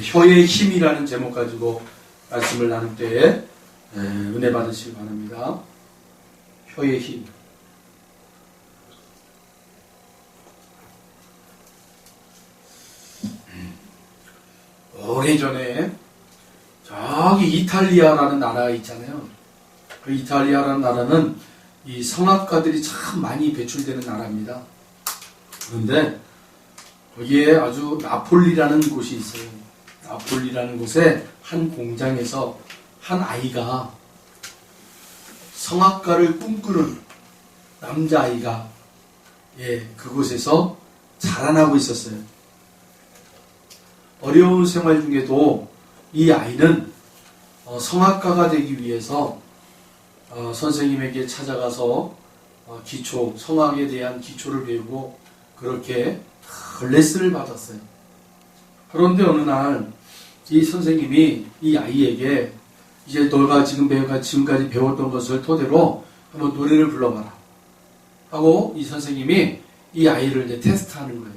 혀의 힘이라는 제목 가지고 말씀을 나눌 때에 은혜 받으시기 바랍니다. 혀의 힘. 오래전에 저기 이탈리아라는 나라가 있잖아요. 그 이탈리아라는 나라는 이 성악가들이 참 많이 배출되는 나라입니다. 그런데 거기에 아주 나폴리라는 곳이 있어요. 나폴리라는 곳에 한 공장에서 한 아이가 성악가를 꿈꾸는 남자아이가 그곳에서 자라나고 있었어요. 어려운 생활 중에도 이 아이는 성악가가 되기 위해서 선생님에게 찾아가서 성악에 대한 기초를 배우고 그렇게 레슨을 받았어요. 그런데 어느 날 이 선생님이 이 아이에게 이제 너가 지금까지 배웠던 것을 토대로 한번 노래를 불러봐라 하고 이 선생님이 이 아이를 이제 테스트하는 거예요.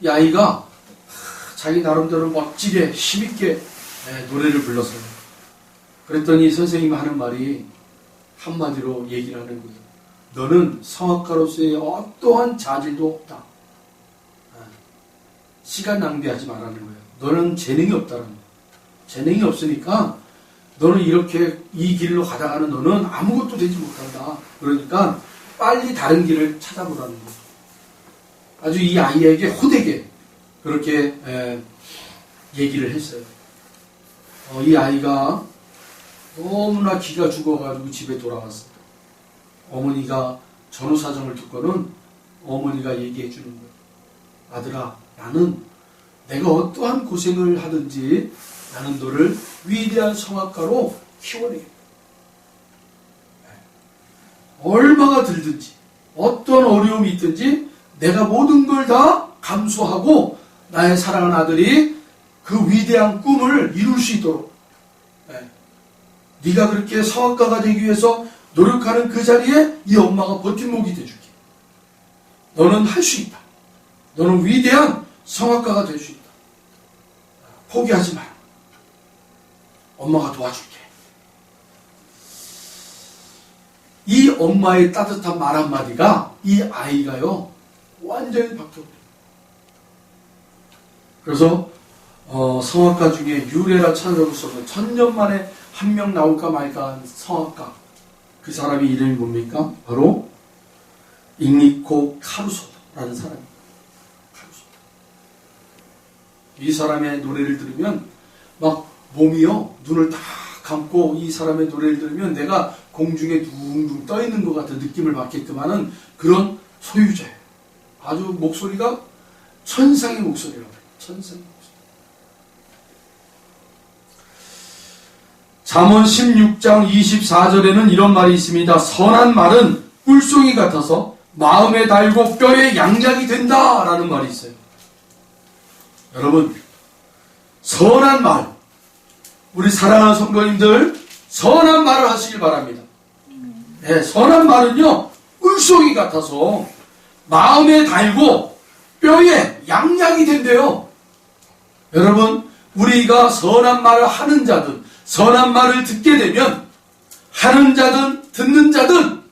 이 아이가 자기 나름대로 멋지게 힘있게 노래를 불렀어요. 그랬더니 선생님이 하는 말이 한마디로 얘기를 하는 거예요. 너는 성악가로서의 어떠한 자질도 없다. 시간 낭비하지 말라는 거예요. 너는 재능이 없다는 거예요. 재능이 없으니까 너는 이렇게 이 길로 가다가는 너는 아무것도 되지 못한다. 그러니까 빨리 다른 길을 찾아보라는 거예요. 아주 이 아이에게 호되게 그렇게 얘기를 했어요. 이 아이가 너무나 기가 죽어가지고 집에 돌아왔어요. 어머니가 전후 사정을 듣고는 어머니가 얘기해 주는 거예요. 아들아, 나는 내가 어떠한 고생을 하든지 나는 너를 위대한 성악가로 키워내겠다. 얼마가 들든지 어떤 어려움이 있든지 내가 모든 걸 다 감수하고 나의 사랑하는 아들이 그 위대한 꿈을 이룰 수 있도록 네가 그렇게 성악가가 되기 위해서 노력하는 그 자리에 이 엄마가 버팀목이 돼줄게. 너는 할 수 있다. 너는 위대한 성악가가 될 수 있다. 포기하지 마라. 엄마가 도와줄게. 이 엄마의 따뜻한 말 한마디가 이 아이가요 완전히 바뀌어버려요. 그래서 성악가 중에 유래라 찬송을 써서 1000년 만에 한 명 나올까 말까 한 성악가, 그 사람의 이름이 뭡니까? 바로 잉리코 카루소라는 사람입니다. 카루소. 이 사람의 노래를 들으면 막 몸이요 눈을 다 감고 이 사람의 노래를 들으면 내가 공중에 둥둥 떠 있는 것 같은 느낌을 받게끔 하는 그런 소유자예요. 아주 목소리가 천상의 목소리라고 해요. 천상의 목소리. 잠언 16장 24절에는 이런 말이 있습니다. 선한 말은 꿀송이 같아서 마음에 달고 뼈에 양약이 된다 라는 말이 있어요. 여러분, 선한 말, 우리 사랑하는 성도님들 선한 말을 하시길 바랍니다. 선한 말은요 꿀송이 같아서 마음에 달고 뼈에 양약이 된대요. 여러분, 우리가 선한 말을 하는 자든 선한 말을 듣게 되면 하는 자든 듣는 자든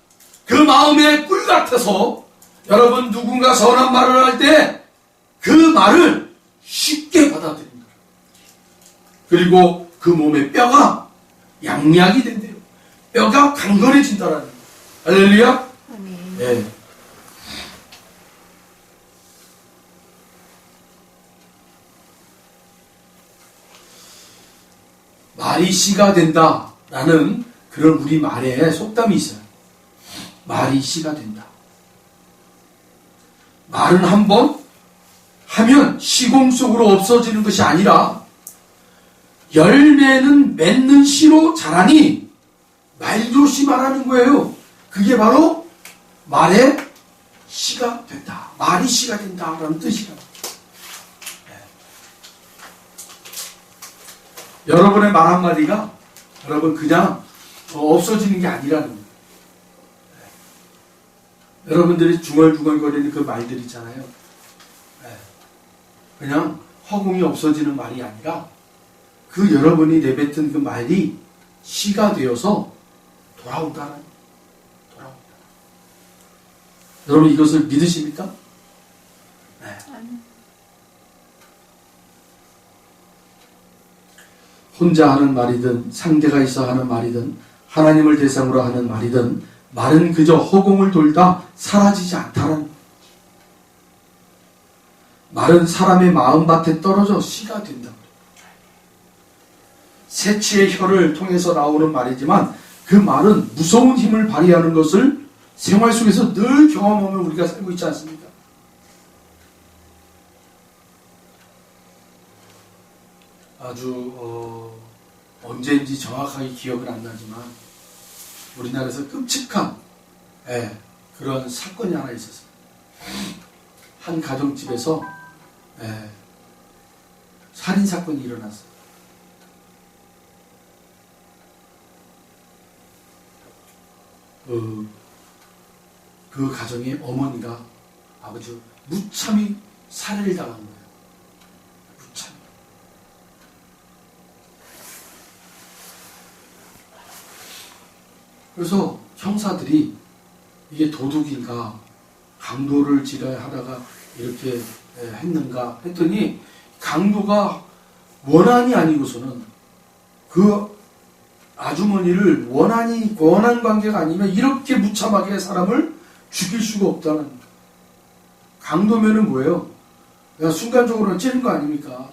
그 마음에 꿀 같아서 여러분 누군가 선한 말을 할 때 그 말을 쉽게 받아들입니다. 그리고 그 몸의 뼈가 양약이 된대요. 뼈가 강건해진다라는 거예요. 할렐루야. 네. 말이 씨가 된다라는 그런 우리 말에 속담이 있어요. 말이 씨가 된다. 말은 한번 하면 시공 속으로 없어지는 것이 아니라 열매는 맺는 씨로 자라니 말조시 말하는 거예요. 그게 바로 말의 씨가 된다. 말이 씨가 된다라는 뜻이라고. 여러분의 말 한마디가 여러분 그냥 없어지는 게 아니라는 거예요. 여러분들이 중얼중얼거리는 그 말들 있잖아요. 그냥 허공이 없어지는 말이 아니라 그 여러분이 내뱉은 그 말이 씨가 되어서 돌아온다. 여러분 이것을 믿으십니까? 네. 혼자 하는 말이든 상대가 있어 하는 말이든 하나님을 대상으로 하는 말이든 말은 그저 허공을 돌다 사라지지 않다는 말은 사람의 마음밭에 떨어져 씨가 된다. 새치의 혀를 통해서 나오는 말이지만 그 말은 무서운 힘을 발휘하는 것을 생활 속에서 늘 경험하며 우리가 살고 있지 않습니까? 아주 언제인지 정확하게 기억은 안 나지만 우리나라에서 끔찍한 그런 사건이 하나 있었어요. 한 가정집에서 살인사건이 일어났어요. 그 가정의 어머니가 아버지 무참히 살해를 당한 거예요. 무참히. 그래서 형사들이 이게 도둑인가 강도를 지랄하다가 이렇게 했는가 했더니 강도가 원한이 아니고서는 그 아주머니를 원한 관계가 아니면 이렇게 무참하게 사람을 죽일 수가 없다는 거예요. 강도면은 뭐예요? 그냥 순간적으로 찌른 거 아닙니까?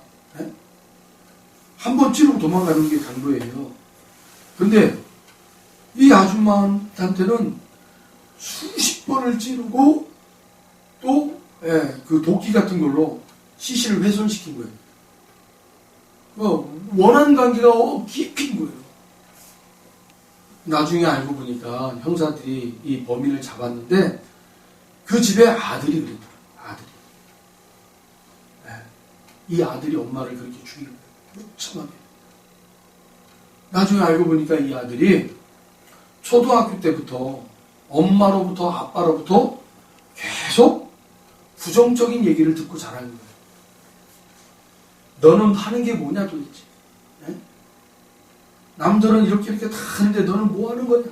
한 번 찌르고 도망가는 게 강도예요. 근데 이 아줌마한테는 수십 번을 찌르고 또 그 도끼 같은 걸로 시신을 훼손시킨 거예요. 원한 관계가 깊인 거예요. 나중에 알고 보니까 형사들이 이 범인을 잡았는데 그 집에 아들이 그랬더라고요. 아들이. 이 아들이 엄마를 그렇게 죽인 거예요. 무참하게. 나중에 알고 보니까 이 아들이 초등학교 때부터 엄마로부터 아빠로부터 계속 부정적인 얘기를 듣고 자라는 거예요. 너는 하는 게 뭐냐 도대체. 남들은 이렇게 다 하는데 너는 뭐 하는 거냐?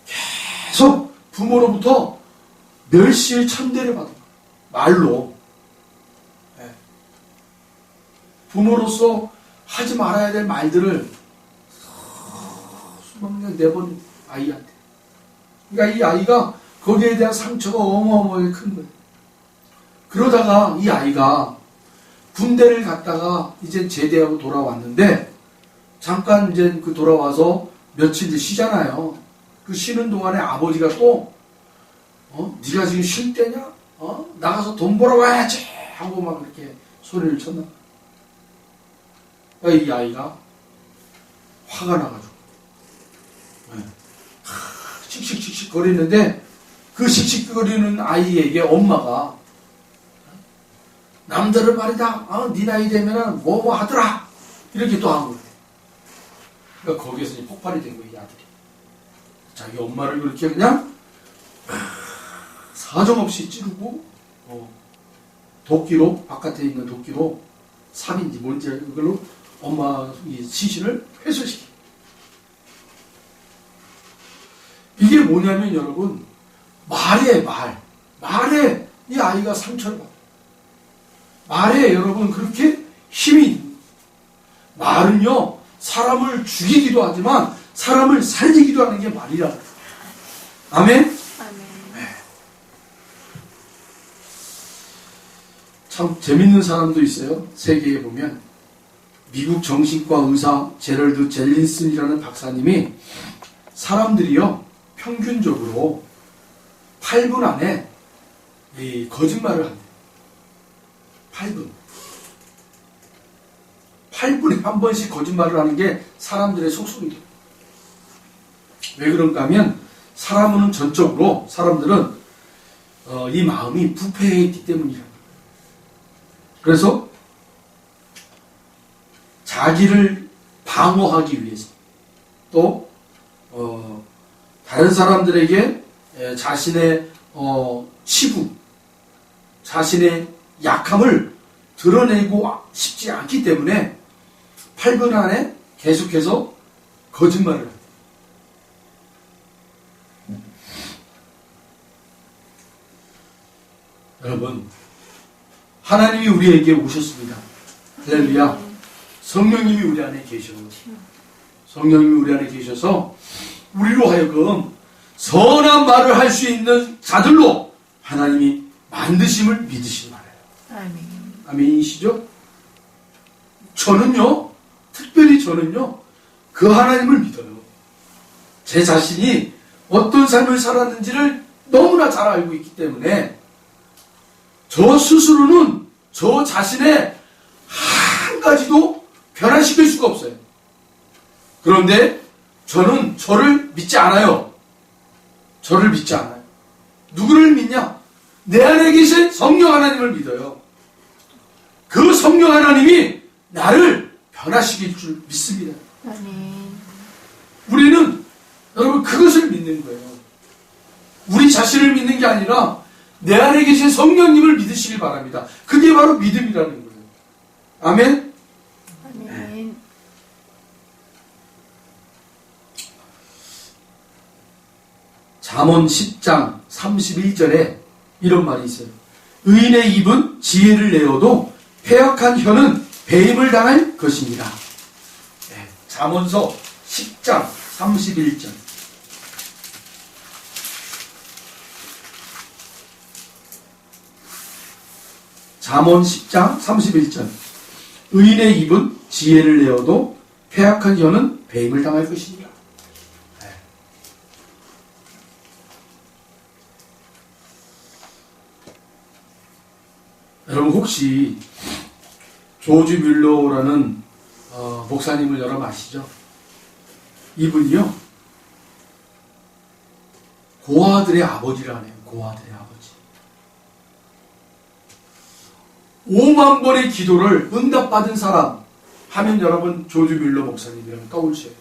계속 부모로부터 멸시의 천대를 받은 거예요. 말로. 부모로서 하지 말아야 될 말들을 수만 년 내버린 아이한테. 그러니까 이 아이가 거기에 대한 상처가 어마어마하게 큰 거예요. 그러다가 이 아이가 군대를 갔다가 이제 제대하고 돌아왔는데 잠깐 이제 그 돌아와서 며칠 이제 쉬잖아요. 그 쉬는 동안에 아버지가 또 네가 지금 쉴 때냐? 나가서 돈 벌어와야지 하고 막 이렇게 소리를 쳤나? 그러니까 이 아이가 화가 나가지고 씩씩씩씩 거리는데 그 씩씩거리는 아이에게 엄마가 남들은 말이다. 네 나이 되면은 뭐 하더라. 이렇게 또 한 거예요. 그러니까 거기에서 이제 폭발이 된 거예요, 이 아들이. 자기 엄마를 그렇게 그냥 사정없이 찌르고 도끼로 바깥에 있는 도끼로 삽인지 뭔지 그걸로 엄마 이 시신을 훼손시키. 이게 뭐냐면 여러분 말에 이 아이가 상처를 받아요. 말에 여러분 그렇게 힘이 말은요 사람을 죽이기도 하지만 사람을 살리기도 하는 게 말이라. 아멘? 네. 참 재밌는 사람도 있어요. 세계에 보면 미국 정신과 의사 제럴드 젤린슨이라는 박사님이 사람들이요 평균적으로 8분 안에 이 거짓말을 한대요. 8분에 한 번씩 거짓말을 하는 게 사람들의 속성이 돼요. 왜 그런가 하면 사람은 전적으로 사람들은 이 마음이 부패해 있기 때문이라. 그래서 자기를 방어하기 위해서 또 다른 사람들에게 자신의 치부, 자신의 약함을 드러내고 싶지 않기 때문에 8분 안에 계속해서 거짓말을 합니다. 여러분, 하나님이 우리에게 오셨습니다. 할렐루야. 성령님이 우리 안에 계셔서, 성령님이 우리 안에 계셔서 우리로 하여금 선한 말을 할 수 있는 자들로 하나님이 만드심을 믿으시기 바라요. 아멘. 아멘이시죠? 저는요, 특별히 저는요, 그 하나님을 믿어요. 제 자신이 어떤 삶을 살았는지를 너무나 잘 알고 있기 때문에 저 스스로는 저 자신의 한 가지도 변화시킬 수가 없어요. 그런데 저는 저를 믿지 않아요. 저를 믿지 않아요. 누구를 믿냐? 내 안에 계신 성령 하나님을 믿어요. 그 성령 하나님이 나를 변화시킬 줄 믿습니다. 아멘. 우리는 여러분 그것을 믿는 거예요. 우리 자신을 믿는 게 아니라 내 안에 계신 성령님을 믿으시길 바랍니다. 그게 바로 믿음이라는 거예요. 아멘? 아멘. 잠언 10장 31절에 이런 말이 있어요. 의인의 입은 지혜를 내어도 패역한 혀는 배임을 당할 것입니다. 네, 잠언서 10장 31절. 잠언 10장 31절. 의인의 입은 지혜를 내어도 패역한 혀는 배임을 당할 것입니다. 네. 여러분 혹시 조지 뮬러라는 목사님을 여러분 아시죠? 이분이요 고아들의 아버지라네요. 고아들의 아버지. 5만 번의 기도를 응답받은 사람 하면 여러분 조지 뮬러 목사님이라고 떠올리셔야 돼요.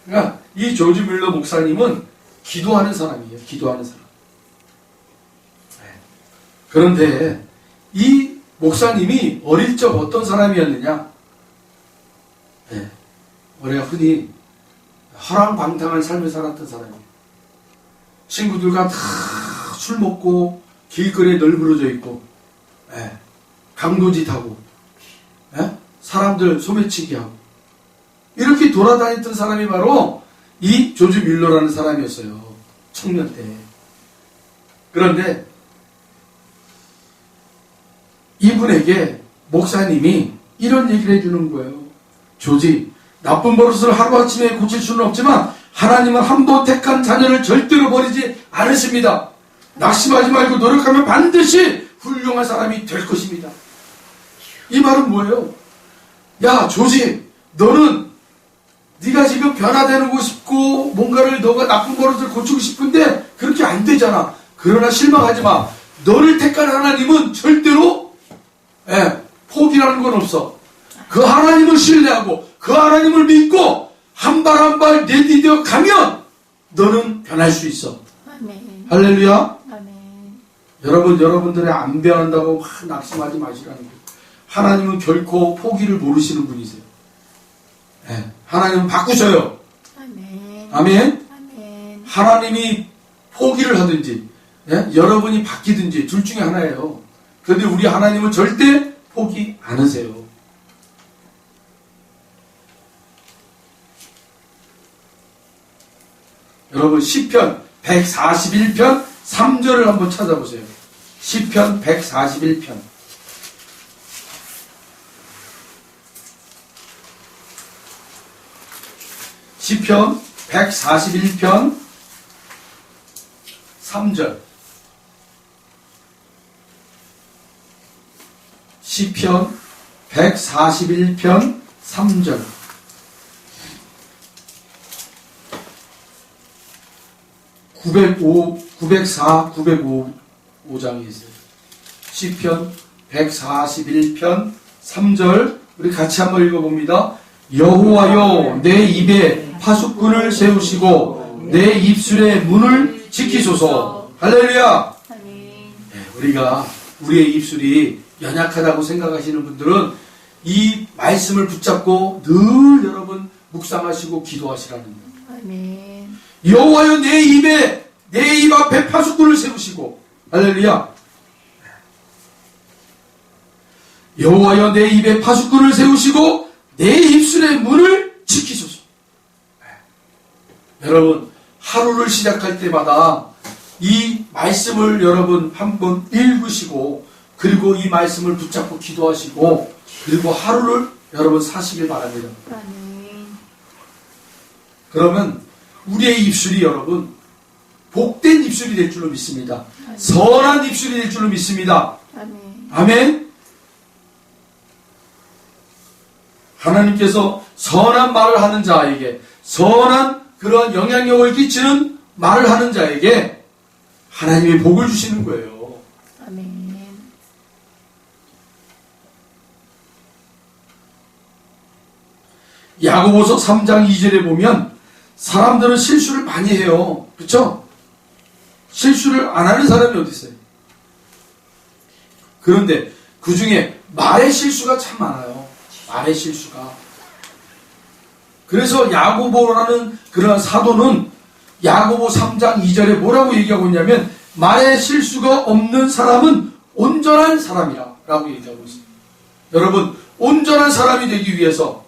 그러니까 이 조지 뮬러 목사님은 기도하는 사람이에요. 기도하는 사람. 네. 그런데 이 목사님이 어릴 적 어떤 사람이었느냐? 네. 우리가 흔히 허랑방탕한 삶을 살았던 사람이에요. 친구들과 다 술 먹고 길거리에 널브러져 있고, 네. 강도짓하고, 네? 사람들 소매치기 하고, 이렇게 돌아다녔던 사람이 바로 이 조지 뮬러라는 사람이었어요. 청년 때. 그런데 이분에게 목사님이 이런 얘기를 해주는 거예요. 조지, 나쁜 버릇을 하루아침에 고칠 수는 없지만 하나님은 한도 택한 자녀를 절대로 버리지 않으십니다. 낙심하지 말고 노력하면 반드시 훌륭한 사람이 될 것입니다. 이 말은 뭐예요? 야 조지, 너는 네가 지금 변화되고 싶고 뭔가를 너가 나쁜 버릇을 고치고 싶은데 그렇게 안 되잖아. 그러나 실망하지 마. 너를 택한 하나님은 절대로 포기라는 건 없어. 그 하나님을 신뢰하고 그 하나님을 믿고 한 발 한 발 내디뎌 가면 너는 변할 수 있어. 아멘. 할렐루야. 아멘. 여러분들의 안 변한다고 막 낙심하지 마시라는 거예요. 하나님은 결코 포기를 모르시는 분이세요. 하나님은 바꾸셔요. 아멘. 아멘. 아멘. 하나님이 포기를 하든지 여러분이 바뀌든지 둘 중에 하나예요. 그런데 우리 하나님은 절대 포기 안 하세요. 여러분 시편 141편 3절을 한번 찾아보세요. 시편 141편. 시편 141편 3절. 시편 141편 3절. (904) 905장에 있어요. 시편 141편 3절 우리 같이 한번 읽어봅니다. 여호와여 내 입에 파수꾼을 세우시고 내 입술의 문을 지키소서. 할렐루야. 아멘. 우리가 우리의 입술이 연약하다고 생각하시는 분들은 이 말씀을 붙잡고 늘 여러분 묵상하시고 기도하시라는 거예요. 아멘. 여호와여 내 입 앞에 파수꾼을 세우시고 할렐루야. 여호와여 내 입에 파수꾼을 세우시고 내 입술의 문을 지키소서. 여러분 하루를 시작할 때마다 이 말씀을 여러분 한번 읽으시고 그리고 이 말씀을 붙잡고 기도하시고 그리고 하루를 여러분 사시길 바랍니다. 아멘. 그러면 우리의 입술이 여러분 복된 입술이 될 줄로 믿습니다. 선한 입술이 될 줄로 믿습니다. 아멘. 아멘. 하나님께서 선한 말을 하는 자에게 선한 그런 영향력을 끼치는 말을 하는 자에게 하나님의 복을 주시는 거예요. 아멘. 야고보서 3장 2절에 보면 사람들은 실수를 많이 해요. 그렇죠? 실수를 안 하는 사람이 어디 있어요? 그런데 그 중에 말의 실수가 참 많아요. 말의 실수가. 그래서 야고보라는 그런 사도는 야고보 3장 2절에 뭐라고 얘기하고 있냐면 말의 실수가 없는 사람은 온전한 사람이라 라고 얘기하고 있습니다. 여러분 온전한 사람이 되기 위해서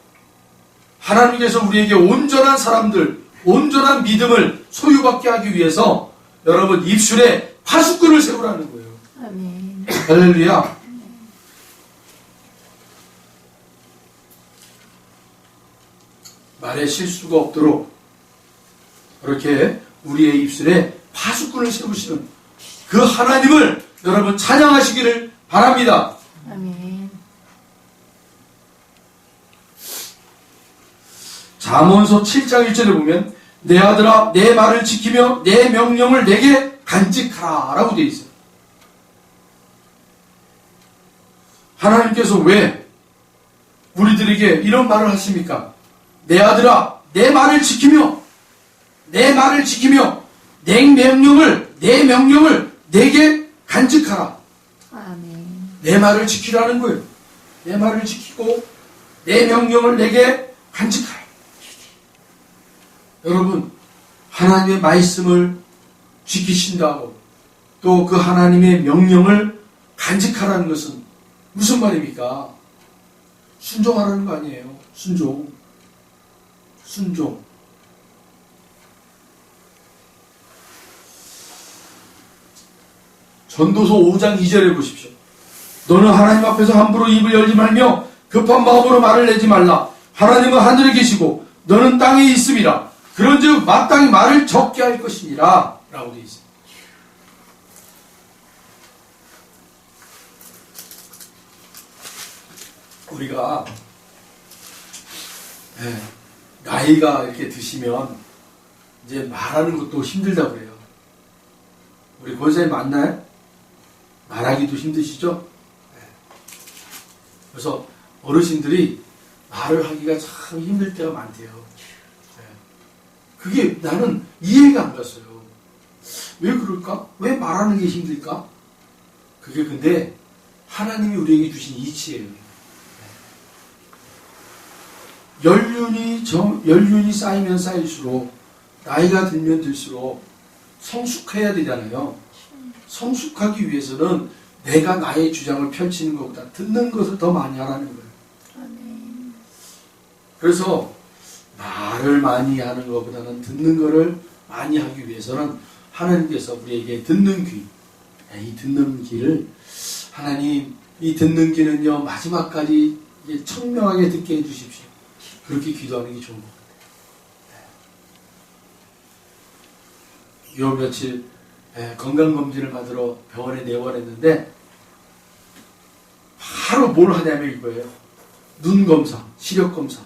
하나님께서 우리에게 온전한 사람들, 온전한 믿음을 소유받게 하기 위해서 여러분 입술에 파수꾼을 세우라는 거예요. 아멘. 할렐루야. 말에 실수가 없도록 그렇게 우리의 입술에 파수꾼을 세우시는 그 하나님을 여러분 찬양하시기를 바랍니다. 아멘. 잠언서 7장 1절에 보면 내 아들아 내 말을 지키며 내 명령을 내게 간직하라 라고 되어 있어요. 하나님께서 왜 우리들에게 이런 말을 하십니까? 내 아들아 내 말을 지키며 내 명령을 내게 간직하라. 아멘. 내 말을 지키라는 거예요. 내 말을 지키고 내 명령을 내게 간직하라. 여러분 하나님의 말씀을 지키신다고 또 그 하나님의 명령을 간직하라는 것은 무슨 말입니까? 순종하라는 거 아니에요. 순종. 전도서 5장 2절에 보십시오. 너는 하나님 앞에서 함부로 입을 열지 말며 급한 마음으로 말을 내지 말라. 하나님은 하늘에 계시고 너는 땅에 있음이라. 그런즉 마땅히 말을 적게 할 것이니라 라고 되어 있습니다. 우리가 나이가 이렇게 드시면 이제 말하는 것도 힘들다고 그래요. 우리 권사님 맞나요? 말하기도 힘드시죠? 그래서 어르신들이 말을 하기가 참 힘들 때가 많대요. 그게 나는 이해가 안 갔어요. 왜 그럴까? 왜 말하는 게 힘들까? 그게 근데 하나님이 우리에게 주신 이치예요. 연륜이 쌓이면 쌓일수록 나이가 들면 들수록 성숙해야 되잖아요. 성숙하기 위해서는 내가 나의 주장을 펼치는 것보다 듣는 것을 더 많이 하라는 거예요. 아멘. 그래서 말을 많이 하는 것보다는 듣는 것을 많이 하기 위해서는 하나님께서 우리에게 듣는 귀, 이 듣는 귀를 하나님 이 듣는 귀는요 마지막까지 청명하게 듣게 해주십시오. 그렇게 기도하는 게 좋은 것 같아요. 요 며칠 건강검진을 받으러 병원에 내원했는데 바로 뭘 하냐면 이거예요. 눈 검사, 시력 검사.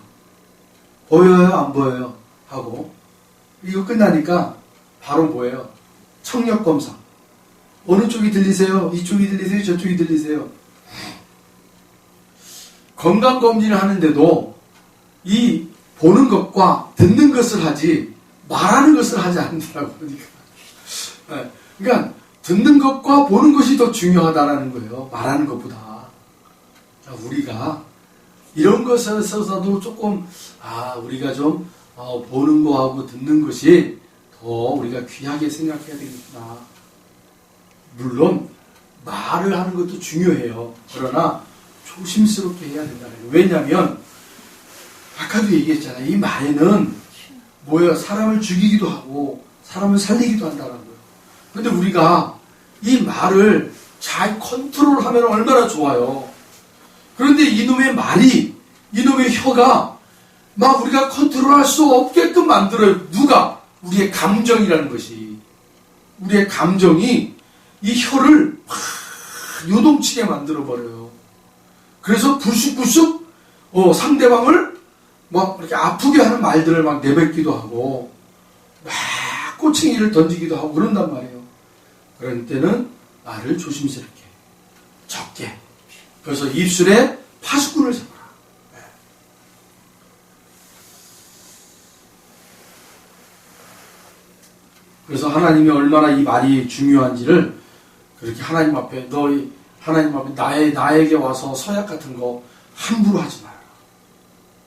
보여요? 안 보여요? 하고 이거 끝나니까 바로 뭐예요? 청력 검사. 어느 쪽이 들리세요? 이쪽이 들리세요? 저쪽이 들리세요? 건강검진을 하는데도 이 보는 것과 듣는 것을 하지 말하는 것을 하지 않더라고요. 그러니까 듣는 것과 보는 것이 더 중요하다라는 거예요. 말하는 것보다. 우리가 이런 것에 있어서도 조금 우리가 좀 보는 거하고 듣는 것이 더 우리가 귀하게 생각해야 되겠구나. 물론 말을 하는 것도 중요해요. 그러나 조심스럽게 해야 된다는 거예요. 왜냐하면 아까도 얘기했잖아요. 이 말에는 뭐예요? 사람을 죽이기도 하고 사람을 살리기도 한다는 거예요. 근데 우리가 이 말을 잘 컨트롤하면 얼마나 좋아요. 그런데 이놈의 말이, 이놈의 혀가 막 우리가 컨트롤할 수 없게끔 만들어요. 누가? 우리의 감정이라는 것이. 우리의 감정이 이 혀를 막 요동치게 만들어버려요. 그래서 불쑥불쑥 상대방을 막 이렇게 아프게 하는 말들을 막 내뱉기도 하고 막 꼬챙이를 던지기도 하고 그런단 말이에요. 그럴 때는 말을 조심스럽게, 적게. 그래서 입술에 파수꾼을 세워라. 그래서 하나님이 얼마나 이 말이 중요한지를 그렇게 하나님 앞에 나에게 와서 서약 같은 거 함부로 하지 마라.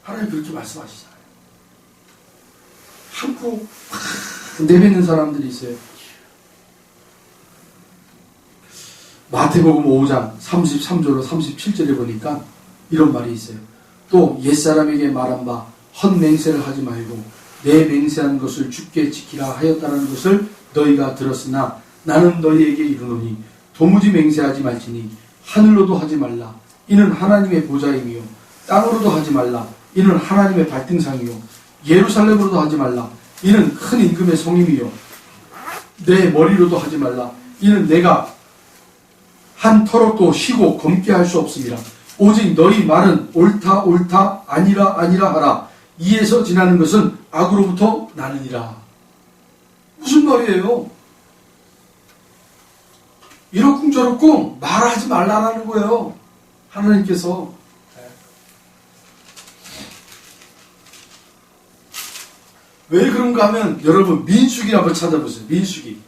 하나님 그렇게 말씀하시잖아요. 함부로 내뱉는 사람들이 있어요. 마태복음 5장 33절로 37절에 보니까 이런 말이 있어요. 또 옛사람에게 말한 바 헛맹세를 하지 말고 내 맹세한 것을 주께 지키라 하였다는 것을 너희가 들었으나 나는 너희에게 이르노니 도무지 맹세하지 말지니 하늘로도 하지 말라. 이는 하나님의 보좌임이요. 땅으로도 하지 말라. 이는 하나님의 발등상이요. 예루살렘으로도 하지 말라. 이는 큰 임금의 성임이요. 내 머리로도 하지 말라. 이는 내가 한 털옷도 쉬고 검게 할 수 없음이라. 오직 너희 말은 옳다 옳다 아니라 아니라 하라. 이에서 지나는 것은 악으로부터 나느니라. 무슨 말이에요? 이러쿵저러쿵 말하지 말라는 거예요. 하나님께서. 왜 그런가 하면 여러분 민수기 한번 찾아보세요. 민수기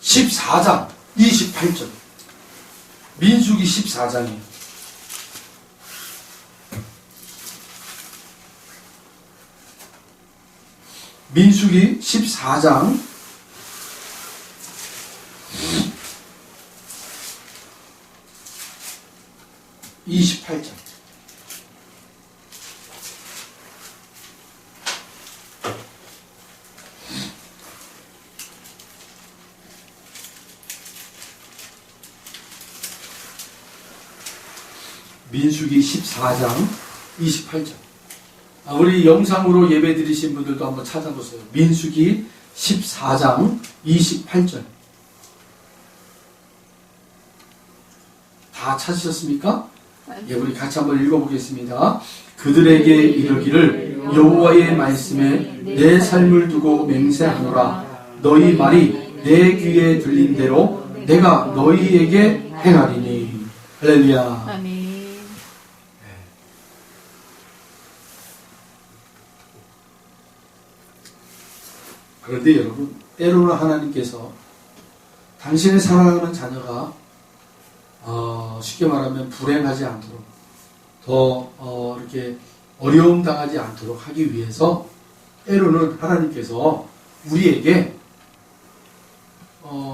14장 28절. 민수기 14장이에요. 민수기 14장 28절. 민수기 14장 28절. 우리 영상으로 예배 드리신 분들도 한번 찾아보세요. 민수기 14장 28절. 다 찾으셨습니까? 예, 우리 같이 한번 읽어보겠습니다. 그들에게 이르기를 여호와의 말씀에 내 삶을 두고 맹세하노라. 너희 말이 내 귀에 들린 대로 내가 너희에게 행하리니. 할렐루야. 아멘. 그런데 여러분, 때로는 하나님께서 당신의 사랑하는 자녀가 쉽게 말하면 불행하지 않도록 더 이렇게 어려움 당하지 않도록 하기 위해서 때로는 하나님께서 우리에게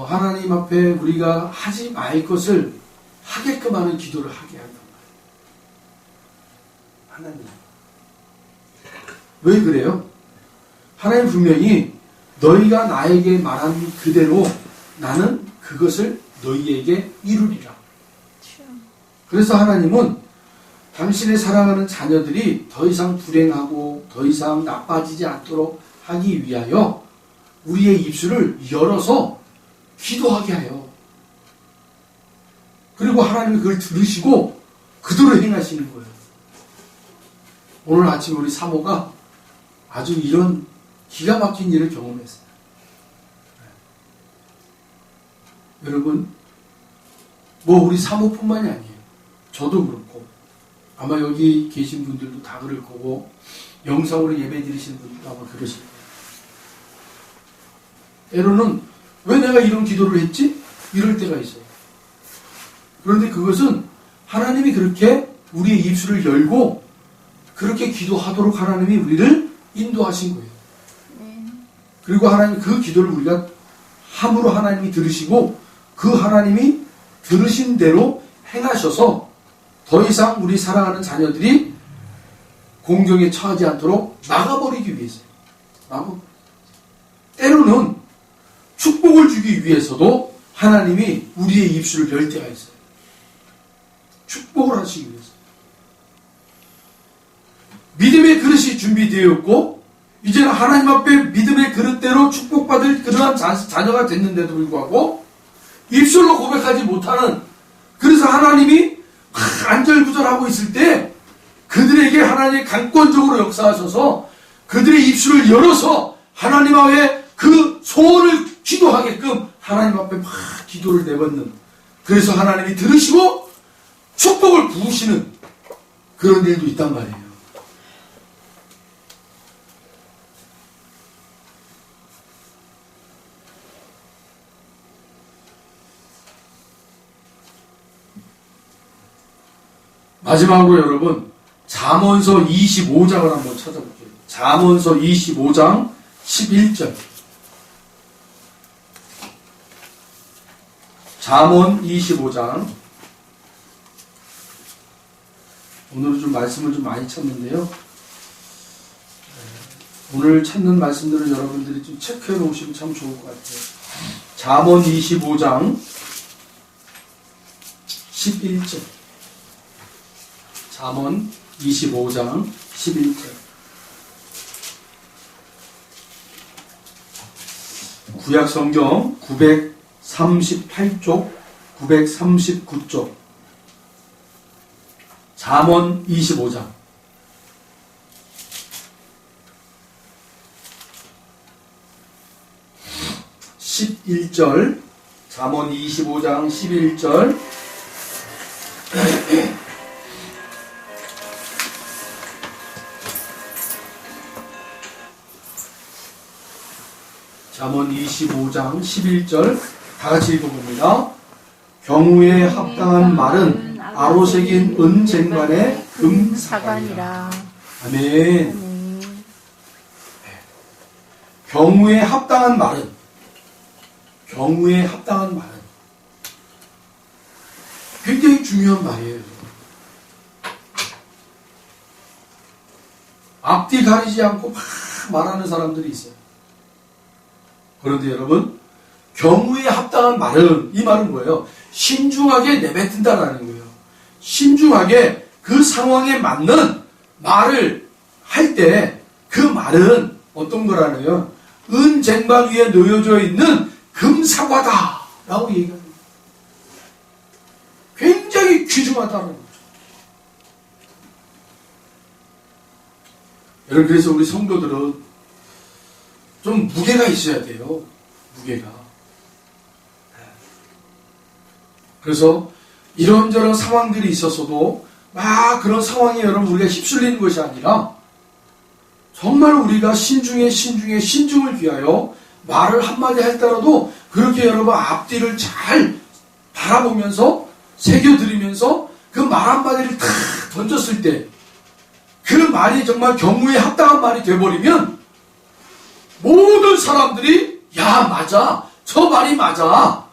하나님 앞에 우리가 하지 말 것을 하게끔 하는 기도를 하게 한단 말이에요. 하나님. 왜 그래요? 하나님 분명히 너희가 나에게 말한 그대로 나는 그것을 너희에게 이루리라. 그래서 하나님은 당신의 사랑하는 자녀들이 더 이상 불행하고 더 이상 나빠지지 않도록 하기 위하여 우리의 입술을 열어서 기도하게 해요. 그리고 하나님이 그걸 들으시고 그대로 행하시는 거예요. 오늘 아침 우리 사모가 아주 이런 기가 막힌 일을 경험했어요. 여러분, 우리 사모뿐만이 아니에요. 저도 그렇고 아마 여기 계신 분들도 다 그럴 거고 영상으로 예배 드리시는 분들도 아마 그러실 거예요. 때로는 왜 내가 이런 기도를 했지? 이럴 때가 있어요. 그런데 그것은 하나님이 그렇게 우리의 입술을 열고 그렇게 기도하도록 하나님이 우리를 인도하신 거예요. 네. 그리고 하나님 그 기도를 우리가 함으로 하나님이 들으시고 그 하나님이 들으신 대로 행하셔서 더 이상 우리 사랑하는 자녀들이 공경에 처하지 않도록 막아버리기 위해서요. 때로는 축복을 주기 위해서도 하나님이 우리의 입술을 열 때가 있어요. 축복을 하시기 위해서. 믿음의 그릇이 준비되었고 이제는 하나님 앞에 믿음의 그릇대로 축복받을 그러한 자녀가 됐는데도 불구하고 입술로 고백하지 못하는, 그래서 하나님이 안절부절하고 있을 때 그들에게 하나님이 강권적으로 역사하셔서 그들의 입술을 열어서 하나님 앞에 그 소원을 기도하게끔 하나님 앞에 막 기도를 내뱉는, 그래서 하나님이 들으시고 축복을 부으시는 그런 일도 있단 말이에요. 마지막으로 여러분 잠언서 25장을 한번 찾아볼게요. 잠언서 25장 11절. 잠언 25장. 오늘은 좀 말씀을 좀 많이 찾는데요. 오늘 찾는 말씀들을 여러분들이 좀 체크해 놓으시면 참 좋을 것 같아요. 잠언 25장 11절. 잠언 25장 11절. 구약성경 938쪽, 939쪽. 잠언 25장. (11절) 잠언 25장 11절. 잠언 25장 11절 다 같이 읽어봅니다. 경우에 합당한 말은 아로새긴 은쟁반의 금사관이라. 아멘. 경우에 합당한 말은, 경우에 합당한 말은 굉장히 중요한 말이에요. 앞뒤 가리지 않고 막 말하는 사람들이 있어요. 그런데 여러분, 경우에 합당한 말은, 이 말은 뭐예요? 신중하게 내뱉는다라는 거예요. 신중하게 그 상황에 맞는 말을 할 때 그 말은 어떤 거라네요? 은쟁반 위에 놓여져 있는 금사과다 라고 얘기합니다. 굉장히 귀중하다는 거죠. 여러분, 그래서 우리 성도들은 좀 무게가 있어야 돼요. 무게가. 그래서 이런저런 상황들이 있어서도 막 그런 상황에 여러분 우리가 휩쓸리는 것이 아니라 정말 우리가 신중을 귀하여 말을 한마디 할때라도 그렇게 여러분 앞뒤를 잘 바라보면서 새겨들이면서 그 말 한마디를 탁 던졌을 때 그 말이 정말 경우에 합당한 말이 돼버리면 모든 사람들이 야 맞아, 저 말이 맞아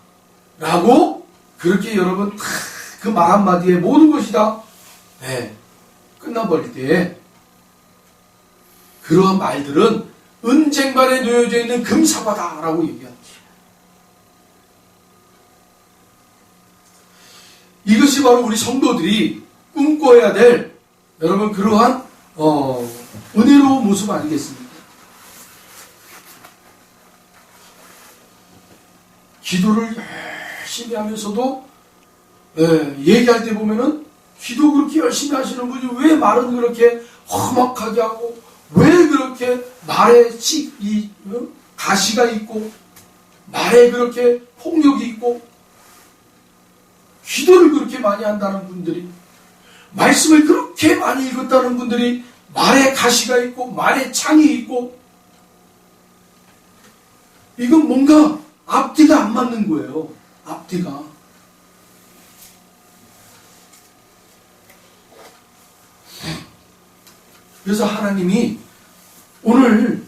라고 그렇게 여러분 그 말 한마디에 모든 것이 다 끝나버릴 때 그러한 말들은 은쟁반에 놓여져 있는 금사과다 라고 얘기합니다. 이것이 바로 우리 성도들이 꿈꿔야 될 여러분 그러한 은혜로운 모습 아니겠습니까? 기도를 열심히 하면서도 얘기할 때 보면은 기도 그렇게 열심히 하시는 분이 왜 말은 그렇게 험악하게 하고 왜 그렇게 말에 가시가 있고 말에 그렇게 폭력이 있고 기도를 그렇게 많이 한다는 분들이, 말씀을 그렇게 많이 읽었다는 분들이 말에 가시가 있고 말에 창이 있고, 이건 뭔가 앞뒤가 안 맞는 거예요. 앞뒤가. 그래서 하나님이 오늘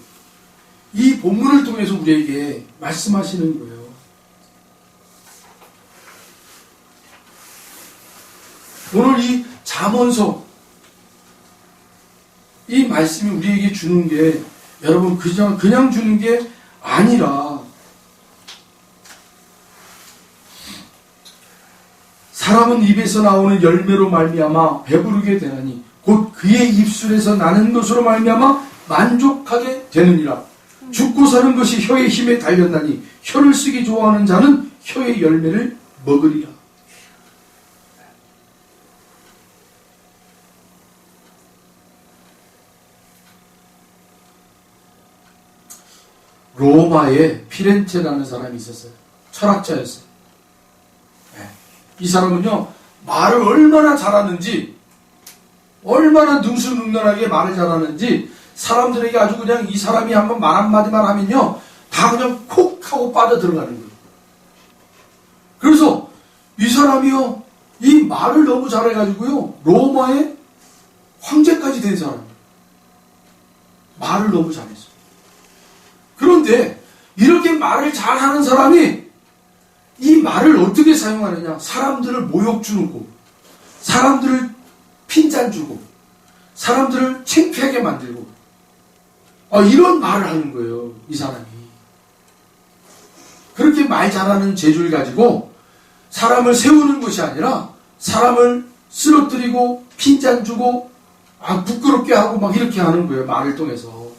이 본문을 통해서 우리에게 말씀하시는 거예요. 오늘 이 잠언서 이 말씀이 우리에게 주는 게 여러분 그냥 주는 게 아니라 사람은 입에서 나오는 열매로 말미암아 배부르게 되나니 곧 그의 입술에서 나는 것으로 말미암아 만족하게 되느니라. 죽고 사는 것이 혀의 힘에 달렸나니 혀를 쓰기 좋아하는 자는 혀의 열매를 먹으리라. 로마에 피렌체라는 사람이 있었어요. 철학자였어요. 이 사람은요, 말을 얼마나 잘하는지, 얼마나 능수능란하게 말을 잘하는지, 사람들에게 아주 그냥 이 사람이 한번 말 한마디만 하면요, 다 그냥 콕 하고 빠져 들어가는 거예요. 그래서 이 사람이요, 이 말을 너무 잘해가지고요, 로마의 황제까지 된 사람이에요. 말을 너무 잘했어요. 그런데 이렇게 말을 잘하는 사람이 이 말을 어떻게 사용하느냐? 사람들을 모욕 주고, 사람들을 핀잔 주고, 사람들을 창피하게 만들고, 이런 말을 하는 거예요, 이 사람이. 그렇게 말 잘하는 재주를 가지고 사람을 세우는 것이 아니라 사람을 쓰러뜨리고 핀잔 주고 부끄럽게 하고 막 이렇게 하는 거예요, 말을 통해서.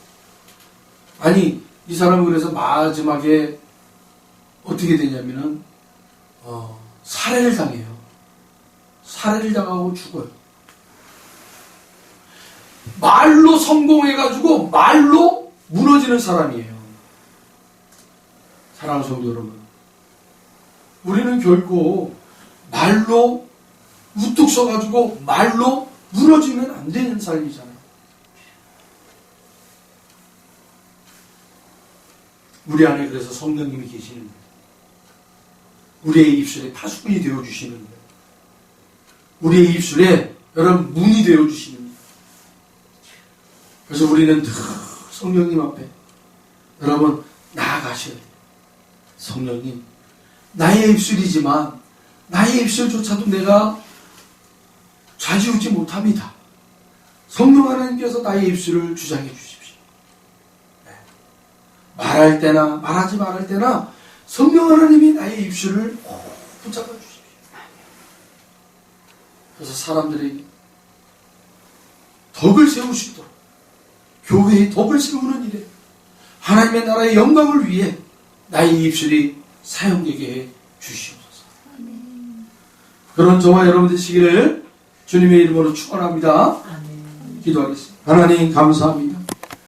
아니, 이 사람은 그래서 마지막에 어떻게 되냐면은 살해를 당해요. 살해를 당하고 죽어요. 말로 성공해가지고 말로 무너지는 사람이에요. 사랑하는 성도 여러분, 우리는 결코 말로 우뚝 서가지고 말로 무너지면 안 되는 삶이잖아요. 우리 안에 그래서 성령님이 계시는 거예요. 우리의 입술에 파수꾼이 되어주시는 거예요. 우리의 입술에 여러분 문이 되어주시는 거예요. 그래서 우리는 늘 성령님 앞에 여러분 나아가셔야 돼요. 성령님, 나의 입술이지만 나의 입술조차도 내가 좌지우지 못합니다. 성령 하나님께서 나의 입술을 주장해 주십시오. 말할 때나 말하지 말할 때나 성령 하나님이 나의 입술을 붙잡아 주십시오. 그래서 사람들에게 덕을 세우시도록 교회의 덕을 세우는 일에 하나님의 나라의 영광을 위해 나의 입술이 사용되게 해 주시옵소서. 그런 저와 여러분 되시기를 주님의 이름으로 축원합니다. 기도하겠습니다. 하나님 감사합니다.